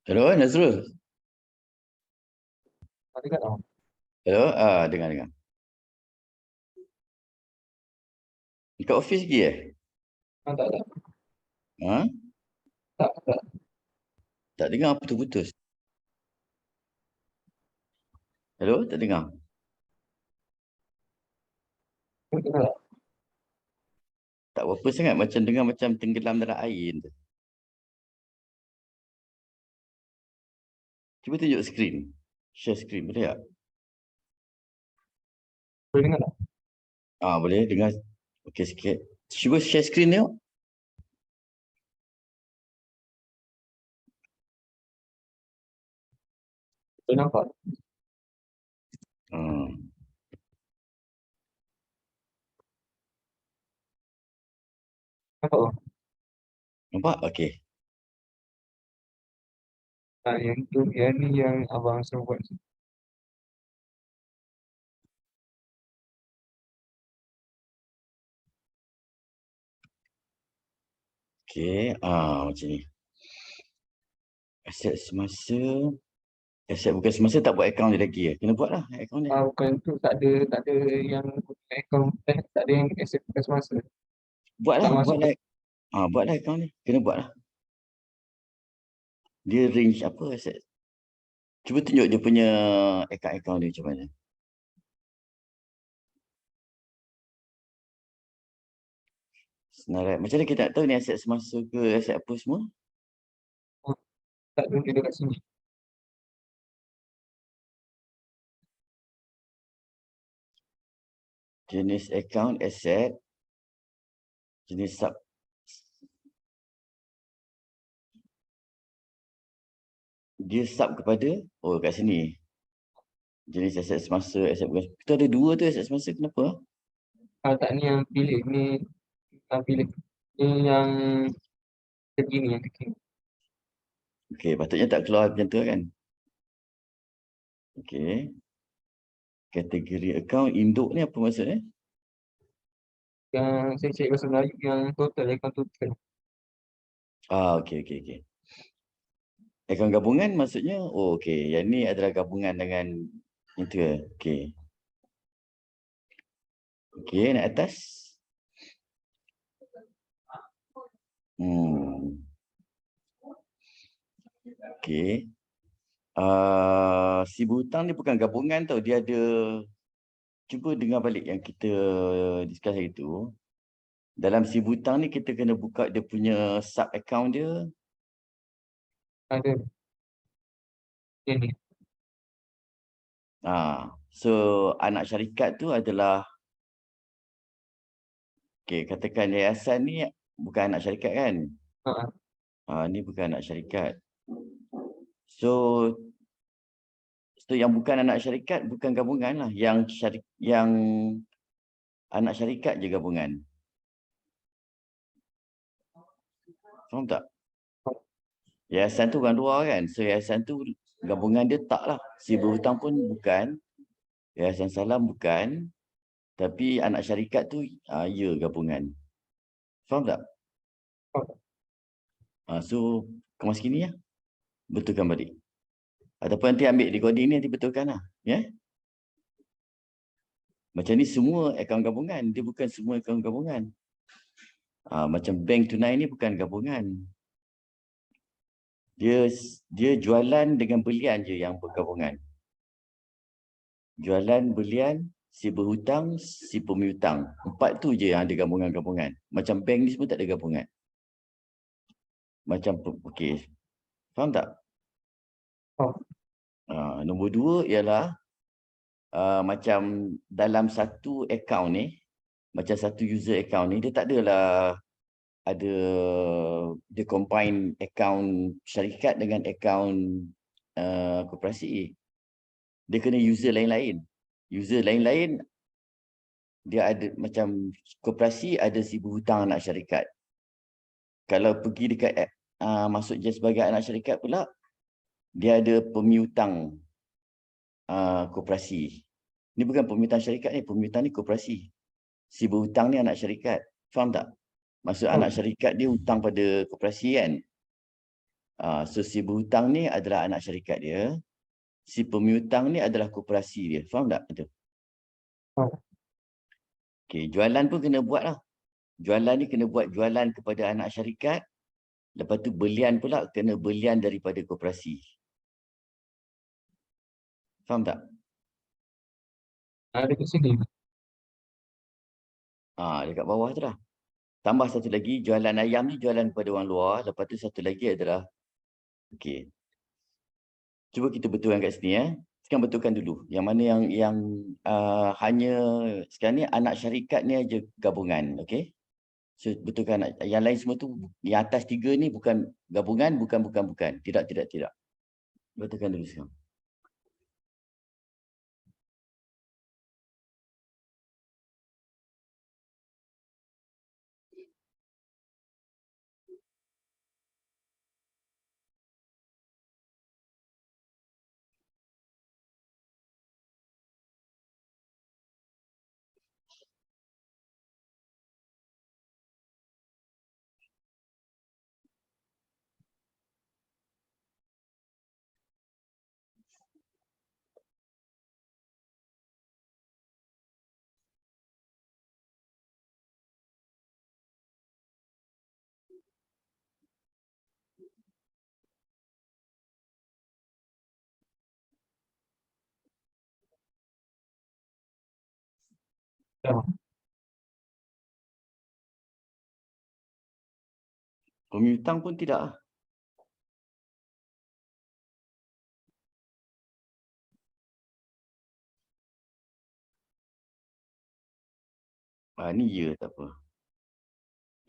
Hello, Nazrul. Ada kat tau? Hello, dengar. Dekat office lagi eh? Tak. Ha? Tak. Tak dengar, putus-putus. Hello, tak dengar. Kau dengar tak? Tak berapa sangat, macam dengar macam tenggelam dalam air tu. Cuba tunjuk skrin. Share skrin, boleh tak? Boleh dengar tak? Boleh dengar. Okey sikit. Cuba share skrin tengok. Boleh nampak? Hmm. Nampak tak? Nampak? Okey. Yang tu, yang ni yang abang suruh buat. Okey, macam ni. Aset semasa. Aset bukan semasa tak buat akaun dia lagi ya. Kena buat lah akaun dia. Bukan tu, tak ada yang akaun, tak ada yang accept bukan semasa. Buat Tak lah, masuk buat lah. Buat lah akaun dia. Kena buat lah. Dia range apa aset? Cuba tunjuk dia punya akaun dia macam mana. Senarai. Macam mana kita nak tahu ni aset semasa ke aset apa semua? tak tunjuk dekat sini. Jenis account aset. Jenis sub. Dia sub kepada, kat sini. Jenis aset semasa, aset bukan. Kita ada dua tu aset semasa, kenapa? Tak, ni yang pilih. Ni yang pilih. Ni yang terkini, yang terkini. Okey, patutnya tak keluar macam tu kan? Okey. Kategori account induk ni apa maksudnya? Yang saya cari bahasa Melayu, yang total, akaun total. Okey. Akaun gabungan maksudnya, okey. Yang ni adalah gabungan dengan itu ke? Okey. Okey, naik atas. Okey. Si berhutang ni bukan gabungan tau. Dia ada, cuba dengar balik yang kita discuss hari tu. Dalam si berhutang ni kita kena buka dia punya sub account dia. Ada. Yang ni. So anak syarikat tu adalah, katakan yayasan ni bukan anak syarikat kan? Ni bukan anak syarikat. So yang bukan anak syarikat bukan gabungan lah. Yang anak syarikat je gabungan. Faham tak? Yayasan tu orang luar kan. So yayasan tu gabungan dia tak lah. Si berhutang pun bukan. Yayasan Salam bukan. Tapi anak syarikat tu ya gabungan. Faham tak? So kemas kini ya. Betulkan balik. Ataupun nanti ambil recording ni nanti betulkan lah. Ya. Macam ni semua akaun gabungan. Dia bukan semua akaun gabungan. Macam bank tunai ni bukan gabungan. Dia jualan dengan belian je yang bergabungan. Jualan, belian, si berhutang, si pemiutang. 4 tu je yang ada gabungan-gabungan. Macam bank ni semua tak ada gabungan. Macam, okey. Faham tak? Nombor 2 ialah macam dalam satu account ni, macam satu user account ni, dia tak adalah ada, dia combine account syarikat dengan account koperasi. Dia kena user lain-lain. User lain-lain, dia ada macam koperasi ada si berhutang anak syarikat. Kalau pergi dekat masuk je sebagai anak syarikat pula, dia ada pemiutang koperasi. Ni bukan pemiutang syarikat ni, pemiutang ni koperasi. Si berhutang ni anak syarikat. Faham tak? Maksud anak syarikat dia hutang pada koperasi kan? So si berhutang ni adalah anak syarikat dia. Si pemiutang ni adalah koperasi dia. Faham tak? Itu. Faham. Okay, jualan pun kena buat lah. Jualan ni kena buat jualan kepada anak syarikat. Lepas tu belian pula kena belian daripada koperasi. Faham tak? Ada kat sini. Dekat bawah tu lah. Tambah satu lagi, jualan ayam ni jualan kepada orang luar. Lepas tu satu lagi adalah, okey. Cuba kita betulkan kat sini. Sekarang betulkan dulu. Yang mana yang hanya sekarang ni anak syarikat ni aja gabungan. Okey. So betulkan yang lain semua tu, yang atas 3 ni bukan gabungan, bukan. Tidak. Betulkan dulu sekarang. Dah. Pemiutang pun tidak. Ni ya, tak apa.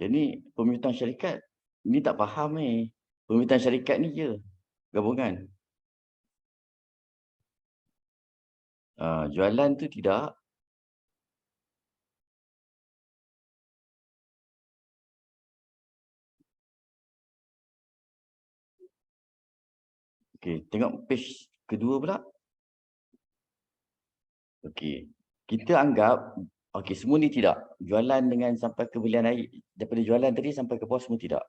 Jadi pemiutang syarikat ni tak faham ni. Pemiutang syarikat ni je gabungan. Jualan tu tidak. Okey, tengok page kedua pula. Okey. Kita anggap okey, semua ni tidak. Jualan dengan sampai ke belian air, daripada jualan tadi sampai ke bawah semua tidak.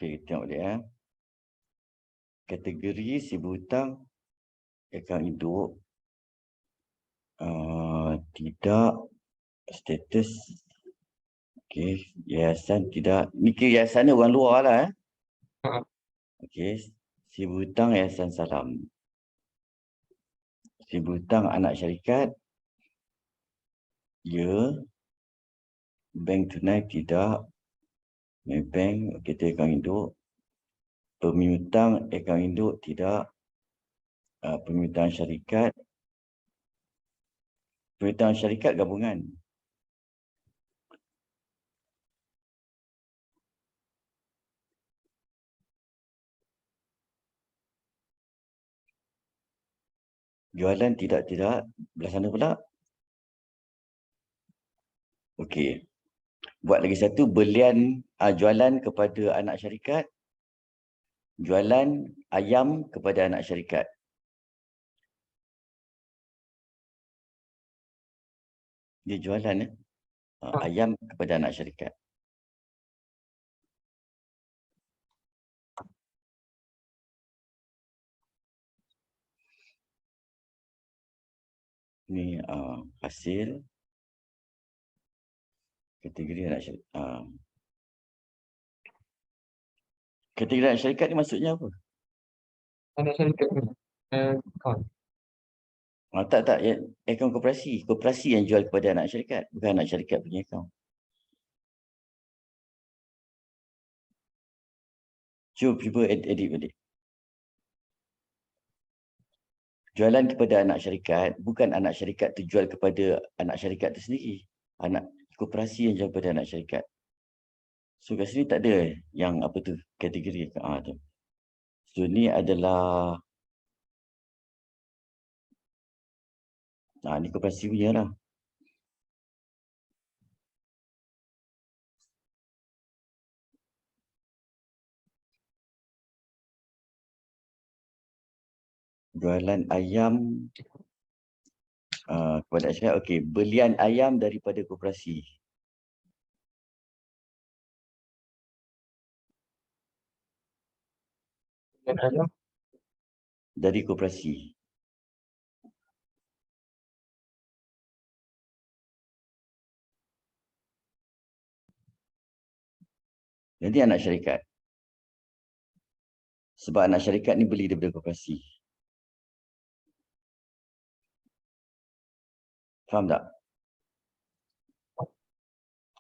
Okey, tengok dia. Kategori si berhutang, akaun induk, tidak, status. Okey, yayasan tidak. Ni kira yayasan ni orang luar lah. Ha. Okey, si berhutang yayasan salam. Si berhutang anak syarikat, ya. Bank tunai tidak. Bank, kita akaun induk. Pemiutang akaun induk tidak. Pemiutang syarikat. Pemiutang syarikat gabungan. Jualan tidak. Belah sana pula. Okey. Buat lagi satu, belian jualan kepada anak syarikat. Jualan ayam kepada anak syarikat. Dia jualan ayam kepada anak syarikat. Ni hasil kategori anak syarikat. Kategori anak syarikat ni maksudnya apa? Anak syarikat ni. Kawan. Tak. Akaun koperasi. Koperasi yang jual kepada anak syarikat. Bukan anak syarikat punya akaun. Cuba edit balik. Jualan kepada anak syarikat, bukan anak syarikat tu jual kepada anak syarikat tu sendiri. Anak koperasi yang jual kepada anak syarikat. So kat sini tak ada yang apa tu, kategori. Tu. So ni adalah Ni koperasi punya lah. Jualan ayam kepada masyarakat. Okey, belian ayam daripada koperasi. Dan ayam Dari koperasi. Jadi anak syarikat. Sebab anak syarikat ni beli daripada koperasi. Faham tak?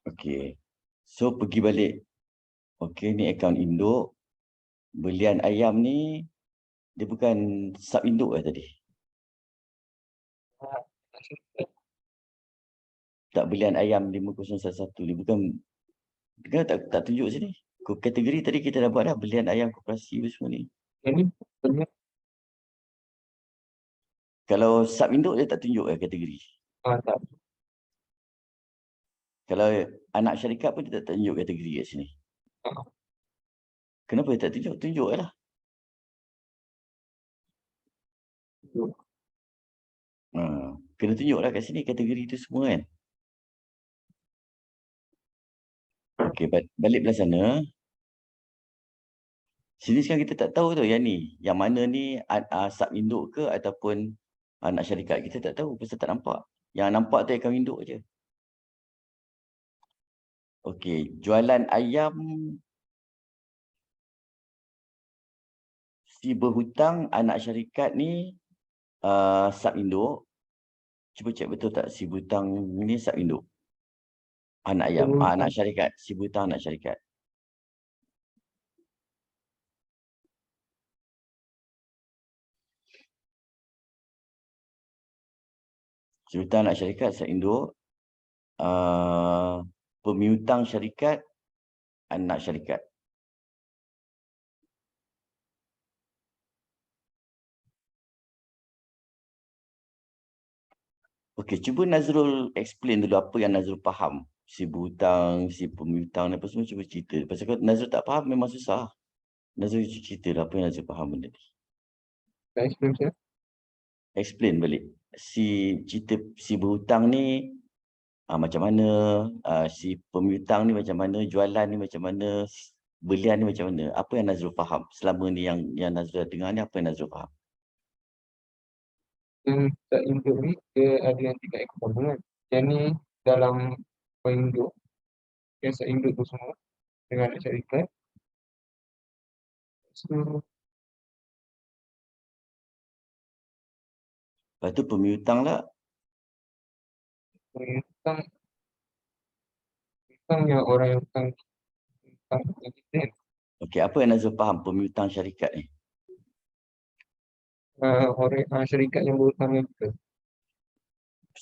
Okey. So pergi balik. Okey, ni akaun induk. Belian ayam ni dia bukan sub induk tadi. Tak, belian ayam 5011 ni bukan, kenapa tak tunjuk sini. Kategori tadi kita dah buat dah, belian ayam koperasi semua ni. ini punya Kalau sub induk dia tak tunjuk kategori. tak. Kalau anak syarikat pun dia tak tunjuk kategori kat sini. Kenapa dia tak tunjuk? Tunjuk lah. Kena tunjuk lah kat sini kategori tu semua kan. Okey, balik belah sana. Sini sekarang kita tak tahu tu yang ni. Yang mana ni sub induk ke ataupun anak syarikat. Kita tak tahu pasal tak nampak. Yang nampak tu akaun induk je. Okey, jualan ayam si berhutang anak syarikat ni sub induk. Cuba cek betul tak si berhutang ni sub induk. Anak ayam, anak syarikat. Si berhutang anak syarikat. Si berhutang anak syarikat sub induk. Pemiutang syarikat anak syarikat. Okey, cuba Nazrul explain dulu apa yang Nazrul faham. Si berhutang, si pemiutang apa semua, cuba cerita. Pasal kalau Nazrul tak faham memang susah. Nazrul cerita lah apa yang Nazrul faham benda ni. Explain balik. Cerita si berhutang ni macam mana, si pemiutang ni macam mana, jualan ni macam mana, belian ni macam mana. Apa yang Nazrul faham selama ni yang Nazrul dengar ni, apa yang Nazrul faham? Tak induk ni dia ada yang 3 ekor kan. Yang ni dalam induk, yang induk tu semua dengan anak syarikat. So, Lepas tu pemiutang lah. hutang yang orang yang hutang kita kan. Okey, apa yang Nazrul faham pemiutang syarikat ni? Orang syarikat yang berhutang dengan kita.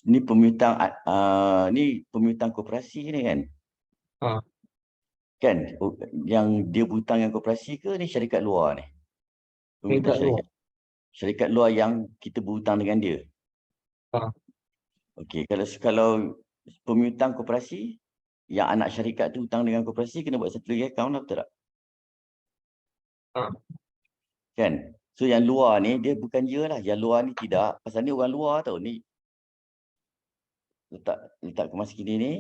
Ni pemiutang koperasi ni kan? Kan? Yang dia berhutang dengan koperasi ke ni syarikat luar ni? Pemiutang syarikat. Syarikat luar yang kita berhutang dengan dia. Okey, kalau pemiutang koperasi yang anak syarikat tu hutang dengan koperasi, kena buat satu lagi akaun lah, betul tak? Kan? So yang luar ni dia bukan dia lah. Yang luar ni tidak. Pasal ni orang luar tau ni. Letak kemas kini ni.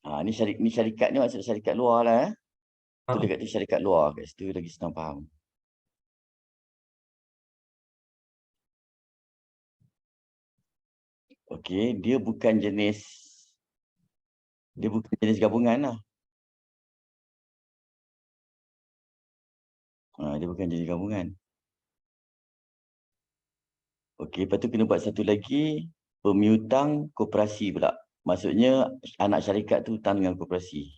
Ni syarikat ni maksud syarikat luar lah. Tulis kat tu syarikat luar. Kat situ lagi senang faham. Okey, dia bukan jenis gabungan lah. Dia bukan jenis gabungan. Okey, lepas tu kena buat satu lagi, pemiutang koperasi pula. Maksudnya anak syarikat tu hutang dengan koperasi.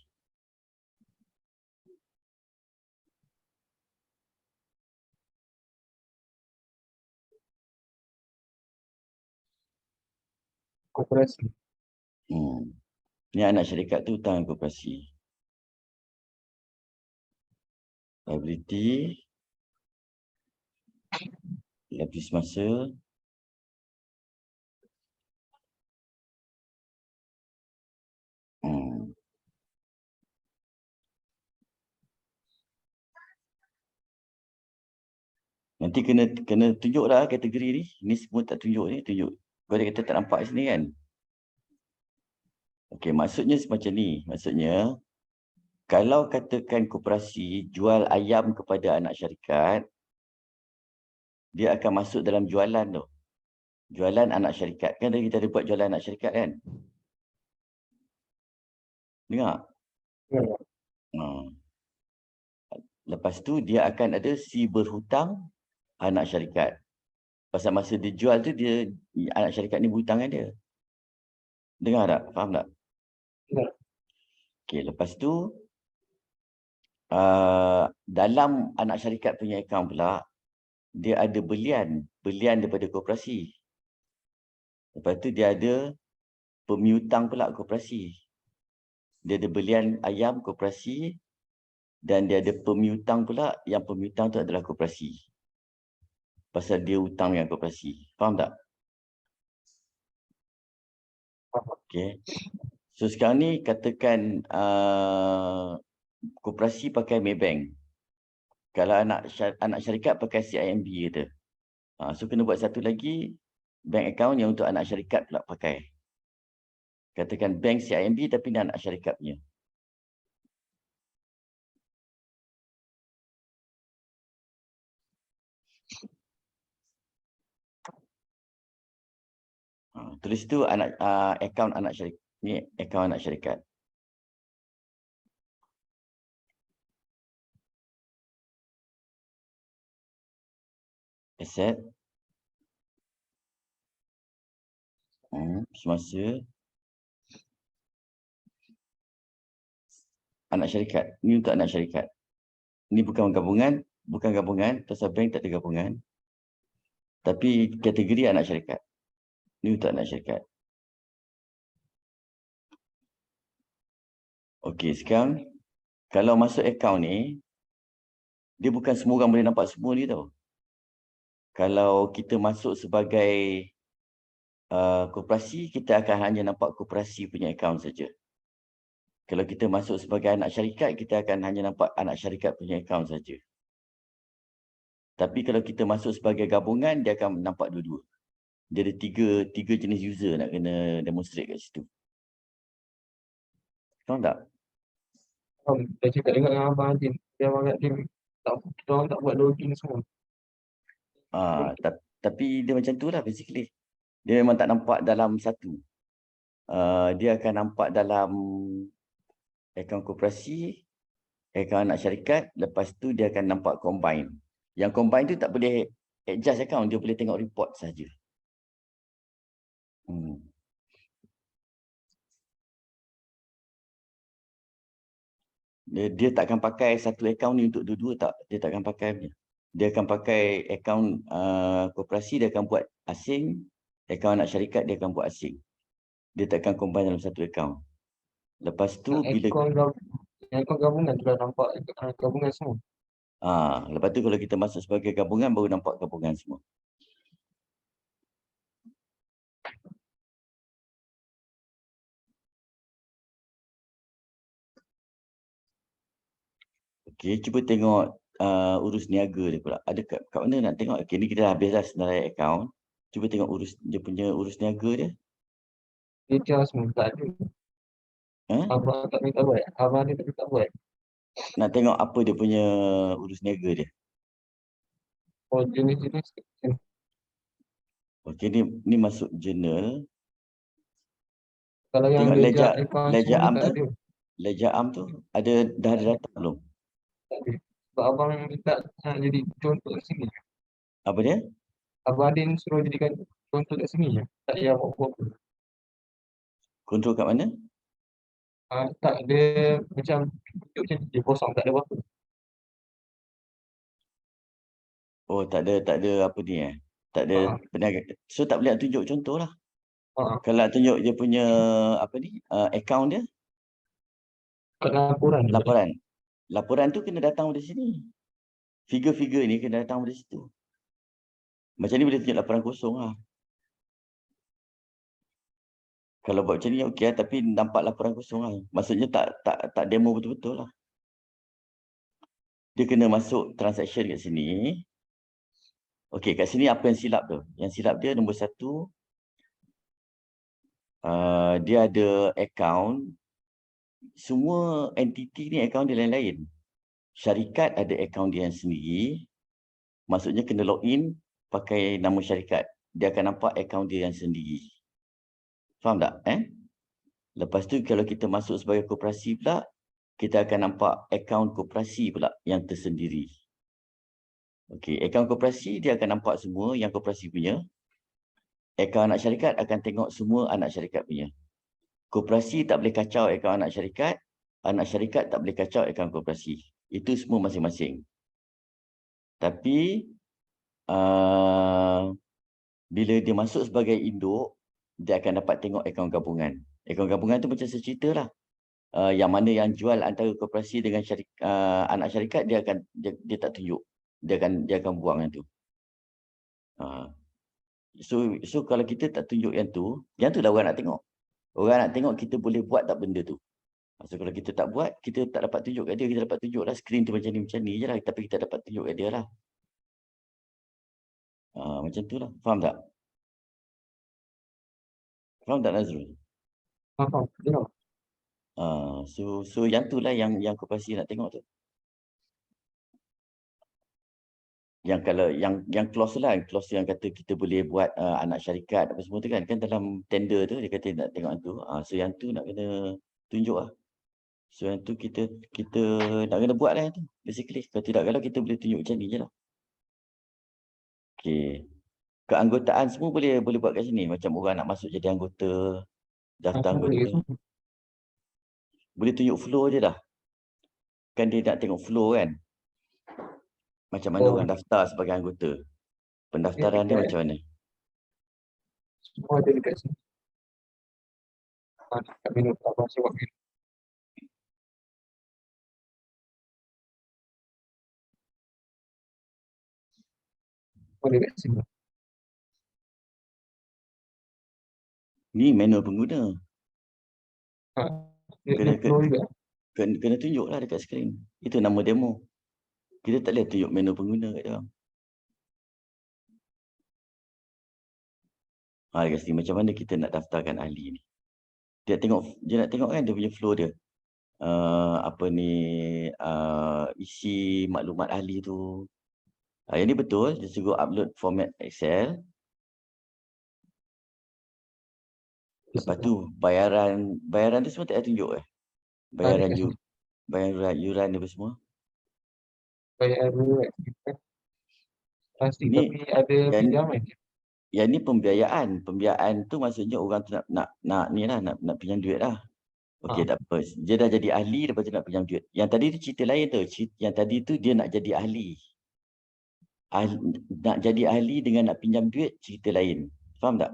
Koperasi. Ni anak syarikat tu hutang dengan koperasi. Liability. habis masa. Nanti kena tunjuklah kategori ni. Ni semua tak tunjuk ni, tunjuk. Kau ada kata tak nampak sini kan? Okey, maksudnya semacam ni. Maksudnya, kalau katakan koperasi jual ayam kepada anak syarikat, dia akan masuk dalam jualan tu. Jualan anak syarikat. Kan tadi kita ada buat jualan anak syarikat kan? Dengar? Ya. Lepas tu dia akan ada si berhutang anak syarikat. Pasal masa dia jual tu, dia anak syarikat ni berhutang dengan dia. Dengar tak? Faham tak? Ya. Okey, lepas tu dalam anak syarikat punya akaun pula, dia ada belian daripada koperasi. Lepas tu dia ada pemiutang pula koperasi. Dia ada belian ayam koperasi dan dia ada pemiutang pula, yang pemiutang tu adalah koperasi. Pasal dia hutang dengan koperasi. Faham tak? Okey. So sekarang ni katakan koperasi pakai Maybank. Kalau anak syarikat pakai CIMB kata. So kena buat satu lagi bank account yang untuk anak syarikat pula pakai. Katakan bank CIMB tapi ni anak syarikat punya. Tulis tu anak account anak syarikat. Ni account anak syarikat. Asset. Semasa. Anak syarikat. Ni untuk anak syarikat. Ni bukan gabungan. Bukan gabungan. Pasal bank tak ada gabungan. Tapi kategori anak syarikat. Ni untuk anak syarikat. Okey, sekarang kalau masuk akaun ni, dia bukan semua orang boleh nampak semua ni tau. Kalau kita masuk sebagai koperasi, kita akan hanya nampak koperasi punya akaun saja. Kalau kita masuk sebagai anak syarikat, kita akan hanya nampak anak syarikat punya akaun saja. Tapi kalau kita masuk sebagai gabungan, dia akan nampak dua-dua. Dia ada tiga jenis user nak kena demonstrate kat situ. Faham tak? Dah cakap dengan Abang Adin. Dia Abang Adin kita orang tak buat login semua. Tapi dia macam tu lah basically. Dia memang tak nampak dalam satu. Dia akan nampak dalam akaun koperasi, akaun anak syarikat. Lepas tu dia akan nampak combine. Yang combine tu tak boleh adjust akaun. Dia boleh tengok report saja. Dia tak akan pakai satu akaun ni untuk dua-dua tak. Dia tak akan pakai punya. Dia akan pakai akaun koperasi, dia akan buat asing. Akaun anak syarikat, dia akan buat asing. Dia tak akan combine dalam satu akaun. Lepas tu bila akaun gabungan tu dah nampak gabungan semua. Lepas tu kalau kita masuk sebagai gabungan, baru nampak gabungan semua. Okey, cuba tengok urus niaga dia pula. Ada kat mana nak tengok? Okey, ni kita dah habis dah senarai akaun. Cuba tengok dia punya urus niaga dia. Detail semua tak ada. Abang tak minta buat. Abang dia tak minta buat. Nak tengok apa dia punya urus niaga dia. Oh, jenis-jenis. Okey, ni masuk journal. Kalau yang tengok ledger am tak tu. ada. Ledger am tu dah ada data belum? Tak ada. Sebab abang minta jadi contoh kat sini. Apa dia? Abang Adin suruh jadikan contoh kat sini je. Tak payah buat apa. Kontrol kat mana? Tak ada macam dia kosong, tak ada apa-apa. Oh, tak ada apa ni Tak ada peniaga. So tak boleh nak tunjuk contoh lah. Kalau nak tunjuk dia punya apa ni? Akaun dia. Kat laporan. Laporan tu kena datang dari sini. Figure-figure ni kena datang dari situ. Macam ni boleh tunjuk laporan kosong lah. Kalau buat macam ni okey lah, tapi nampak laporan kosong lah. Maksudnya tak demo betul-betul lah. Dia kena masuk transaction kat sini. Okey, kat sini apa yang silap tu? Yang silap dia nombor 1, dia ada account. Semua entiti ni account dia lain-lain. Syarikat ada account dia yang sendiri. Maksudnya kena login pakai nama syarikat. Dia akan nampak account dia yang sendiri. Faham tak? Lepas tu kalau kita masuk sebagai koperasi pula, kita akan nampak account koperasi pula yang tersendiri. Okey, account koperasi dia akan nampak semua yang koperasi punya. Akaun anak syarikat akan tengok semua anak syarikat punya. Koperasi tak boleh kacau akaun anak syarikat tak boleh kacau akaun koperasi. Itu semua masing-masing. Tapi bila dia masuk sebagai induk, dia akan dapat tengok akaun gabungan. Akaun gabungan tu macam saya cerita lah. Yang mana yang jual antara koperasi dengan anak syarikat, dia tak tunjuk. Dia akan buang yang tu. So kalau kita tak tunjuk yang tu dah orang nak tengok. Orang nak tengok kita boleh buat tak benda tu. So kalau kita tak buat, kita tak dapat tunjuk kat dia. Kita dapat tunjuk lah skrin tu macam ni je lah. Tapi kita dapat tunjuk kat dia lah. Macam tu lah. Faham tak? Faham tak Nazrul? Faham. So yang tu lah yang koperasi nak tengok tu. Yang kalau yang clause lah, clause yang kata kita boleh buat anak syarikat apa semua tu kan dalam tender tu dia kata nak tengok tu. So yang tu nak kena tunjuk lah. So yang tu kita nak kena buat lah yang tu basically. Kalau kita boleh tunjuk macam ni je lah. Okey. Keanggotaan semua boleh buat kat sini. Macam orang nak masuk jadi anggota, daftar anggota. Boleh tunjuk flow je dah. Kan dia nak tengok flow kan. Macam mana orang daftar sebagai anggota. Pendaftaran dia macam mana. Semua ada dekat sini. Kat menu abang sebab menu. Semua ada dekat sini. Ni manual pengguna. Kena tunjuk lah dekat skrin. Itu nama demo. Kita tak boleh tunjuk menu pengguna kat dia. Dekat sini macam mana kita nak daftarkan ahli ni. Dia nak tengok kan dia punya flow dia. Isi maklumat ahli tu. Yang ni betul. Dia suruh upload format Excel. Lepas tu bayaran tu semua tak payah tunjuk Bayaran yuran apa semua. Bayar yuran. Pasti tapi ada pinjaman. Yang ni pembiayaan. Pembiayaan tu maksudnya orang tu nak pinjam duit lah. Okey, tak apa. Dia dah jadi ahli, lepas tu nak pinjam duit. Yang tadi tu cerita lain tu. Yang tadi tu dia nak jadi ahli. Nak jadi ahli dengan nak pinjam duit, cerita lain. Faham tak?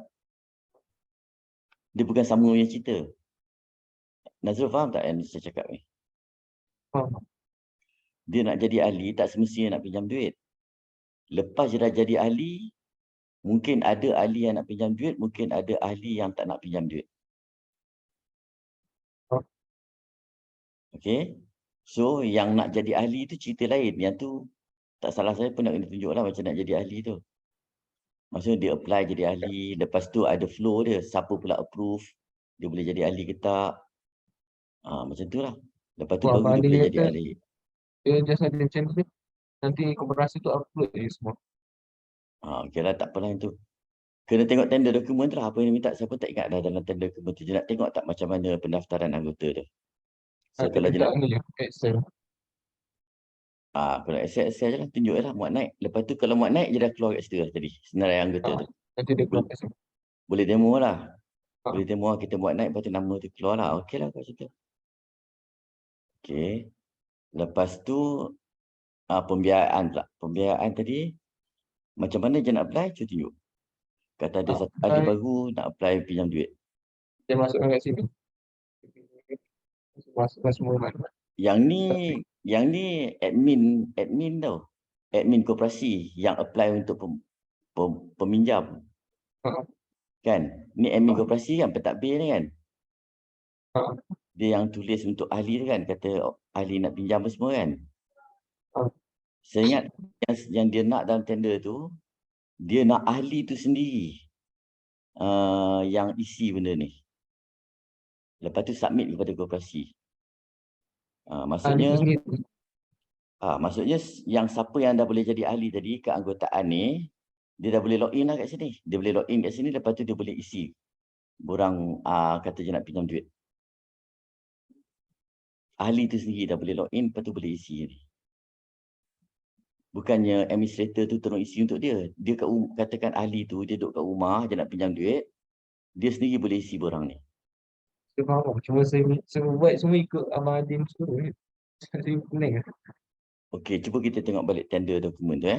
Dia bukan sama punya cerita. Nazrul faham tak yang saya cakap ni? Faham. Dia nak jadi ahli, tak semestinya nak pinjam duit. Lepas dia dah jadi ahli, mungkin ada ahli yang nak pinjam duit, mungkin ada ahli yang tak nak pinjam duit. Okey. So, yang nak jadi ahli tu cerita lain. Yang tu, tak salah saya pun nak kena tunjuk lah macam nak jadi ahli tu. Maksudnya dia apply jadi ahli. Lepas tu ada flow dia. Siapa pula approve. Dia boleh jadi ahli ke tak. Macam tu lah. Lepas tu baru dia boleh jadi ahli. Dia just ada macam tu. Nanti koperasi tu upload je semua. Okey lah, tak apalah yang tu. Kena tengok tender dokumen tu lah. Apa yang minta, saya pun tak ingat dah dalam tender dokumen tu. Dia nak tengok tak macam mana pendaftaran anggota tu. So, kalau dia nak Excel. Kalau Excel je lah, tunjuk je lah, muat naik. Lepas tu kalau muat naik, dia dah keluar kat situ lah tadi. Senarai anggota tu. Nanti dia keluar kat situ. Boleh demo lah. Boleh demo lah, kita muat naik, lepas tu nama tu keluar lah. Okey lah kat situ. Okey. Lepas tu, pembiayaan pula. Pembiayaan tadi, macam mana je nak apply, cuba tunjuk. Kata ada satu ahli baru, nak apply pinjam duit. Dia masukkan kat sini. Masukkan semua maklumat. Yang ni admin tau. Admin koperasi yang apply untuk peminjam. Ha, Kan? Ni admin koperasi kan, pentadbir ni kan. ha, Dia yang tulis untuk ahli tu kan, kata ahli nak pinjam apa semua kan. ha. Saya ingat yang dia nak dalam tender tu, dia nak ahli tu sendiri yang isi benda ni. Lepas tu submit kepada koperasi. Ahli tu Maksudnya sendiri. maksudnya yang siapa yang dah boleh jadi ahli tadi, keanggotaan ni, dia dah boleh login lah kat sini. Dia boleh login kat sini, lepas tu dia boleh isi. Borang kata je nak pinjam duit. Ahli tu sendiri dah boleh login, lepas tu boleh isi ni. Bukannya administrator tu tolong isi untuk dia. Dia katakan ahli tu, dia duduk kat rumah, dia nak pinjam duit, dia sendiri boleh isi borang ni. Saya faham. Cuma saya buat semua ikut Abang Adin suruh je. Saya pening. Okey, cuba kita tengok balik tender dokumen tu .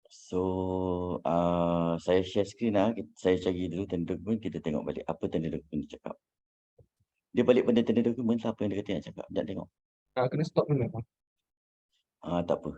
So, saya share screen lah. Saya cari dulu tender dokumen, kita tengok balik apa tender dokumen dia cakap. Dia balik pada tender dokumen, apa yang dia kata nak cakap. Sekejap tengok. Kena stop dulu. Tak apa.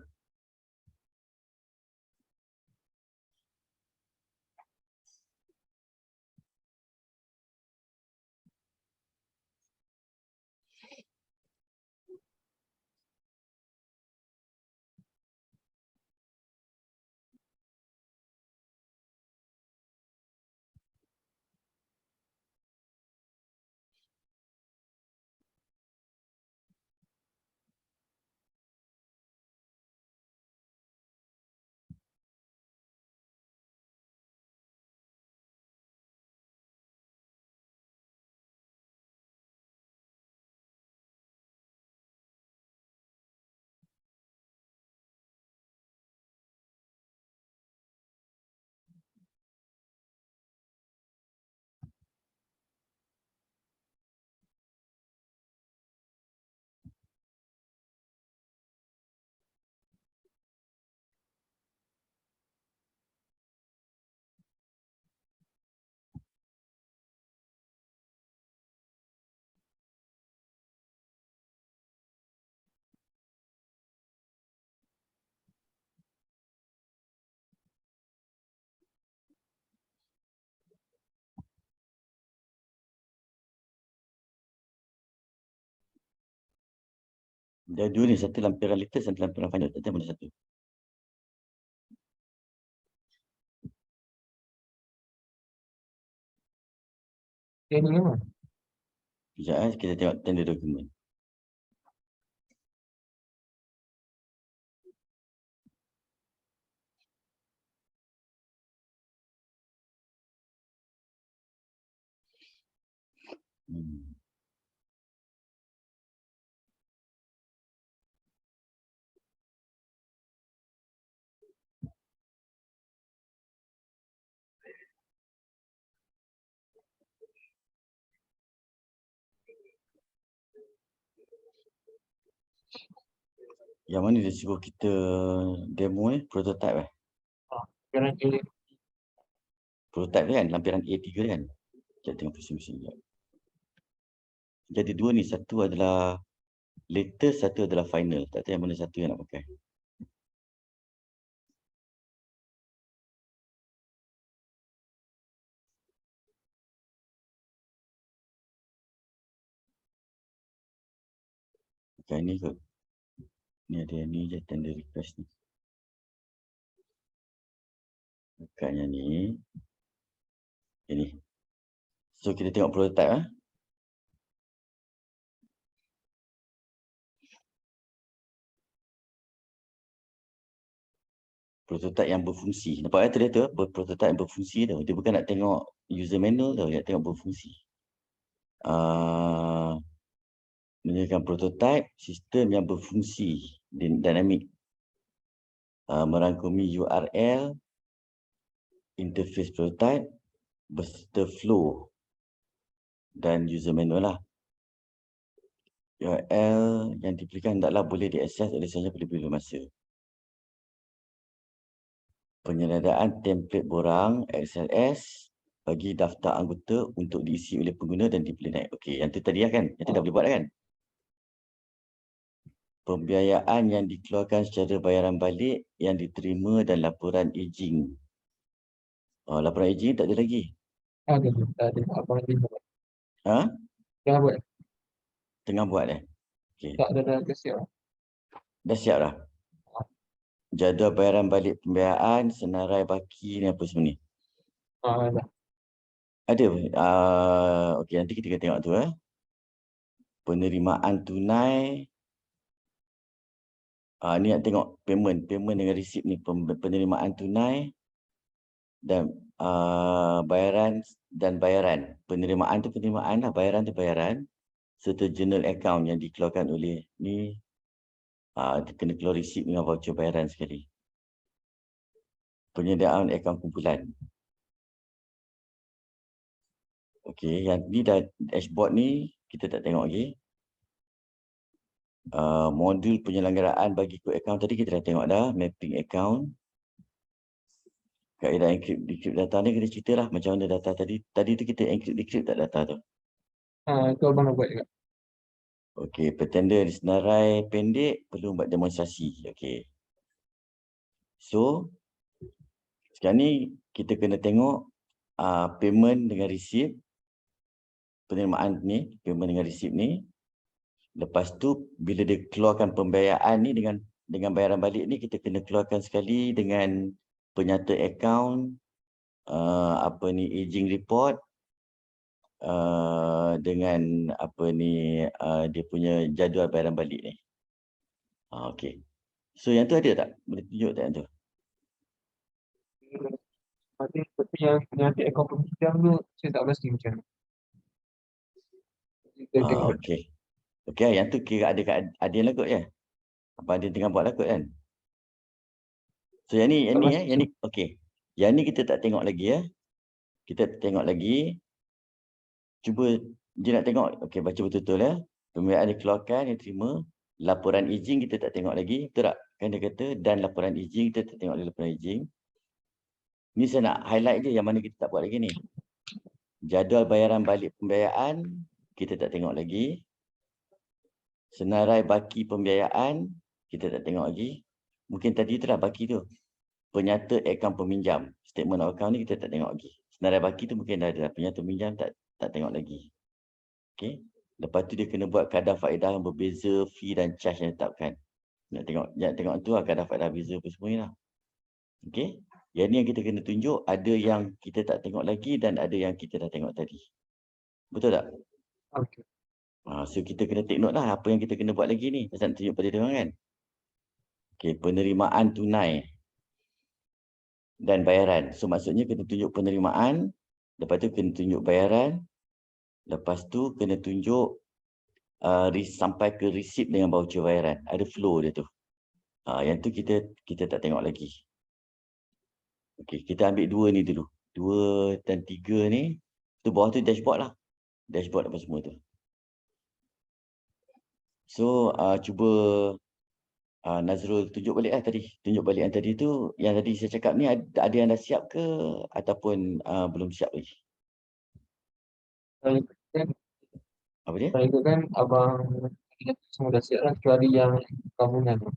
Ada dua ni, satu lampiran latest, satu lampiran final. Tak tahu mana satu. Yang ni memang. Sekejap kita tengok tender dokumen. Yang mana dia suruh kita demo prototype Lampiran A. Prototype tu kan, lampiran A3 kan. Kita tengok mesin-mesin sekejap. Jadi dua ni, satu adalah latest, satu adalah final. Tak tahu yang mana satu yang nak pakai. Pakai ni kot. Ni ada ni je tender request ni. Bukanya ni. Ini. So kita tengok prototype . Prototype yang berfungsi. Nampak tadi tu, prototype yang berfungsi tu. Dia bukan nak tengok user manual tu, dia nak tengok berfungsi. Menyediakan prototype sistem yang berfungsi dinamik. Merangkumi URL, interface prototype, beserta flow dan user manual lah. URL yang diberikan hendaklah boleh diakses oleh siapa bila-bila masa. Penyediaan template borang XLS bagi daftar anggota untuk diisi oleh pengguna dan dipilih naik. Okey, yang tu tadi lah kan? Yang tu dah boleh buat kan? pembiayaan yang dikeluarkan secara bayaran balik yang diterima dan laporan aging. Laporan aging tak ada lagi. Ada, tak ada. Abang ni buat. Ha? Dah buat. Tengah buat Okey. Tak ada dah kesiap. Dah siap dah. Jadual bayaran balik pembiayaan, senarai baki ni apa semua ni. Dah. Ada. Okey, nanti kita akan tengok tu. Penerimaan tunai. Ni nak tengok payment dengan resip ni. Penerimaan tunai dan bayaran dan bayaran. Penerimaan tu penerimaan lah, bayaran tu bayaran. Serta journal account yang dikeluarkan oleh ni. Kena keluar resip dengan voucher bayaran sekali. Penyediaan akaun kumpulan. Okey, yang ni dah dashboard ni kita tak tengok lagi. Modul penyelenggaraan bagi kod akaun tadi kita dah tengok dah. Mapping account. Kaedah encrypt data ni kita cerita lah macam mana data tadi. Tadi tu kita encrypt tak data tu. Itu abang nak buat juga. Okey, petanda di senarai pendek perlu buat demonstrasi. Okey. So, sekarang ni kita kena tengok payment dengan resip. Penerimaan ni, payment dengan resip ni. Lepas tu bila dia keluarkan pembiayaan ni dengan bayaran balik ni, kita kena keluarkan sekali dengan penyata akaun, aging report, dengan dia punya jadual bayaran balik ni. Okey. So yang tu ada tak? Boleh tunjuk tak yang tu? Tapi yang nanti akaun peminjam tu saya tak pasti macam mana. Kita tengok. Okey. Okey, yang tu kira ada Adin lah kot ya. Apa Adin tengah buat lah kot kan. So yang ni okey. Yang ni kita tak tengok lagi ya. Kita tengok lagi. Cuba dia nak tengok. Okey, baca betul-betul ya. Pembiayaan dikeluarkan, yang terima. Laporan aging kita tak tengok lagi. Betul tak? Kan dia kata dan laporan aging kita tak tengok lagi laporan aging. Ni saya nak highlight je yang mana kita tak buat lagi ni. Jadual bayaran balik pembiayaan kita tak tengok lagi. Senarai baki pembiayaan kita tak tengok lagi. Mungkin tadi tu lah baki tu. Penyata akaun peminjam. Statement of account ni kita tak tengok lagi. Senarai baki tu mungkin dah ada. Penyata peminjam tak tengok lagi. Okey. Lepas tu dia kena buat kadar faedah yang berbeza, fee dan charge yang ditetapkan. Nak tengok tu lah kadar faedah beza apa semua ni lah. Okey. Yang ni yang kita kena tunjuk, ada yang kita tak tengok lagi dan ada yang kita dah tengok tadi. Betul tak? Okey. So kita kena take note lah apa yang kita kena buat lagi ni. Pasal nak tunjuk pada dia orang kan. Okey, penerimaan tunai dan bayaran. So maksudnya kena tunjuk penerimaan, lepas tu kena tunjuk bayaran, lepas tu kena tunjuk sampai ke resip dengan voucher bayaran. Ada flow dia tu. Yang tu kita tak tengok lagi. Okey, kita ambil dua ni dulu. 2 dan 3 ni. Tu bawah tu dashboard lah. Dashboard apa semua tu. So, cuba Nazrul tunjuk balik lah tadi. Tunjuk balik yang tadi tu. Yang tadi saya cakap ni ada yang dah siap ke ataupun belum siap lagi? Apa dia? Kalau ikut kan abang semua dah siap lah kecuali yang gabungan tu.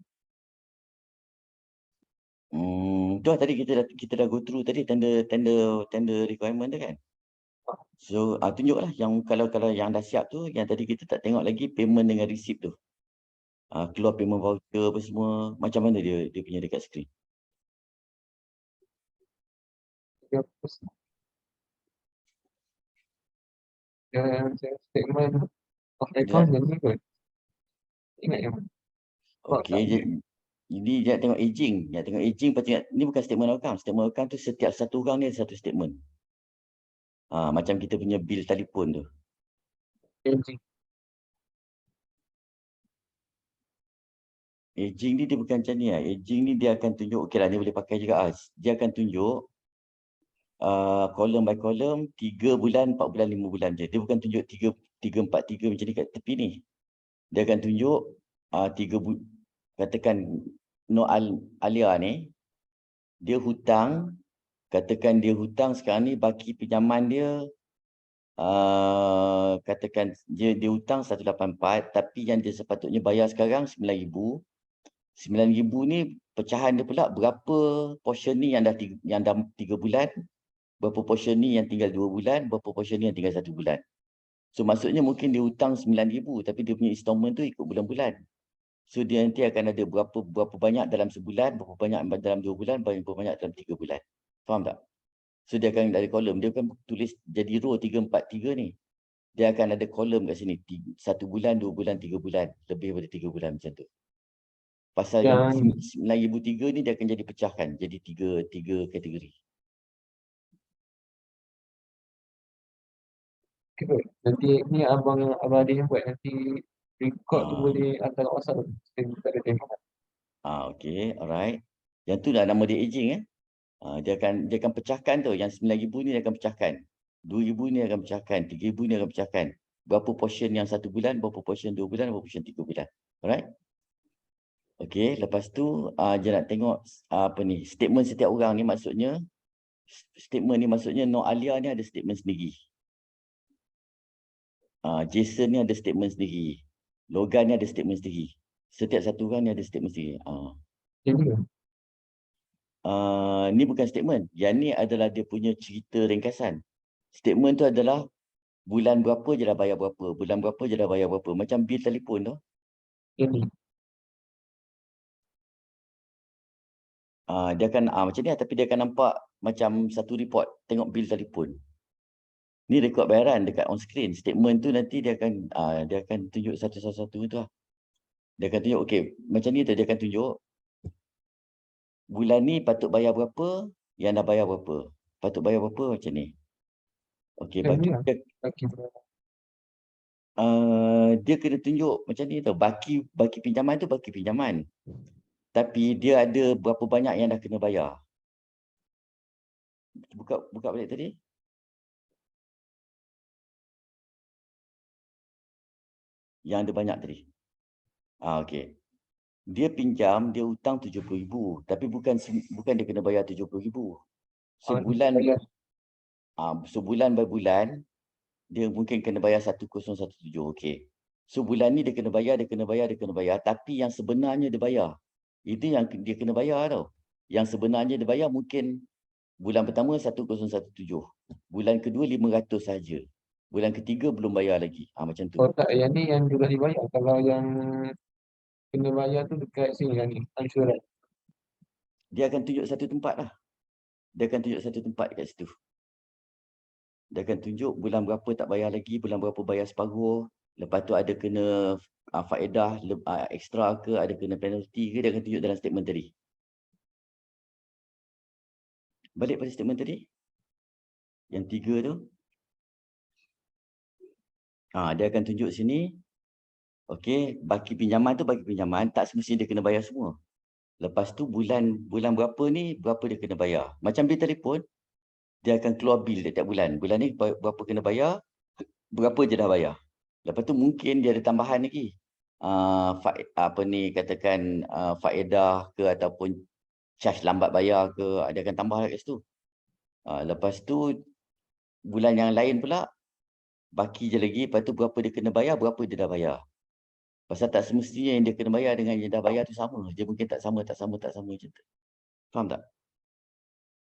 Tu lah tadi kita dah go through tadi tender requirement tu kan. So tunjuklah yang kalau yang dah siap tu, yang tadi kita tak tengok lagi payment dengan receipt tu. Keluar payment voucher apa semua, macam mana dia punya dekat skrin. Yang statement of account yang ni kot. Ingat yang mana? Okey, jadi dia tengok aging. Yang tengok aging lepas tengok, ni bukan statement of account. Statement of account tu setiap satu orang ni ada satu statement. Macam kita punya bil telefon tu. Aging ni dia bukan macam ni lah. Aging ni dia akan tunjuk, okey lah ni boleh pakai juga. Dia akan tunjuk column by column 3 bulan, 4 bulan, 5 bulan je. Dia bukan tunjuk 3, 4, 3 macam ni kat tepi ni. Dia akan tunjuk 3 bulan. Katakan Alia ni, dia hutang, katakan dia hutang sekarang ni baki pinjaman dia katakan dia hutang 184 tapi yang dia sepatutnya bayar sekarang 9,000. 9,000 ni pecahan dia pula berapa portion ni yang dah 3 bulan, berapa portion ni yang tinggal 2 bulan, berapa portion ni yang tinggal 1 bulan. So maksudnya mungkin dia hutang 9,000 tapi dia punya installment tu ikut bulan-bulan. So dia nanti akan ada berapa banyak dalam sebulan, berapa banyak dalam 2 bulan, berapa banyak dalam 3 bulan. Faham tak? So dia akan dari kolom, dia akan tulis jadi row 343 ni. Dia akan ada kolom kat sini, 1 bulan, 2 bulan, 3 bulan, lebih daripada 3 bulan macam tu. Pasal yang Yang 9,003 ni dia akan jadi pecahkan, jadi tiga kategori. okay, nanti ni abang Adi yang buat, nanti record tu Ah. boleh hantar kat WhatsApp tu. Saya tak ada tengok. Okey, alright. Yang tu dah nama dia aging dia akan pecahkan tu, yang 9,000 ni dia akan pecahkan. 2,000 ni akan pecahkan, 3,000 ni akan pecahkan. Berapa portion yang 1 bulan, berapa portion 2 bulan, berapa portion 3 bulan. Alright? Okey, lepas tu dia nak tengok apa ni, statement setiap orang ni maksudnya statement ni maksudnya Nur Alia ni ada statement sendiri. Jason ni ada statement sendiri. Logan ni ada statement sendiri. Setiap satu orang ni ada statement sendiri. Jadi Ni bukan statement. Yang ni adalah dia punya cerita ringkasan. Statement tu adalah bulan berapa je dah bayar berapa. Bulan berapa je dah bayar berapa. Macam bil telefon tu. ini Dia akan macam ni tapi dia akan nampak macam satu report. Tengok bil telefon. Ni rekod bayaran dekat on screen. Statement tu nanti dia akan tunjuk satu-satu tu lah. Dia akan tunjuk, okey, macam ni tu dia akan tunjuk. Bulan ni patut bayar berapa, yang dah bayar berapa. Patut bayar berapa macam ni. Okey, yang bagi ni lah. dia kena tunjuk macam ni tau. Baki pinjaman tu baki pinjaman. Tapi dia ada berapa banyak yang dah kena bayar. Buka balik tadi. Yang ada banyak tadi. Okey. Dia pinjam, dia hutang 70,000. Tapi bukan dia kena bayar 70,000. Sebulan by bulan, dia mungkin kena bayar 1017. Okey. So bulan ni dia kena bayar. Tapi yang sebenarnya dia bayar. Itu yang dia kena bayar tau. Yang sebenarnya dia bayar mungkin bulan pertama 1017. Bulan kedua 500 saja. Bulan ketiga belum bayar lagi. Macam tu. Oh tak, yang ni yang juga dibayar. Kalau yang kena bayar tu dekat sini kan ni, ansuran. Dia akan tunjuk satu tempat lah. Dia akan tunjuk satu tempat kat situ. Dia akan tunjuk bulan berapa tak bayar lagi, bulan berapa bayar separuh. Lepas tu ada kena faedah ekstra ke, ada kena penalti ke, dia akan tunjuk dalam statement tadi. Balik pada statement tadi. Yang 3 tu. Dia akan tunjuk sini. Okey, baki pinjaman tu baki pinjaman, tak semestinya dia kena bayar semua. Lepas tu bulan berapa ni, berapa dia kena bayar. Macam bil telefon, dia akan keluar bil setiap bulan. Bulan ni berapa kena bayar, berapa je dah bayar. Lepas tu mungkin dia ada tambahan lagi. Katakan faedah ke ataupun charge lambat bayar ke, dia akan tambah kat situ. Lepas tu bulan yang lain pula baki je lagi, lepas tu berapa dia kena bayar, berapa dia dah bayar. Pasal tak semestinya yang dia kena bayar dengan yang dah bayar tu sama. Dia mungkin tak sama macam tu. Faham tak?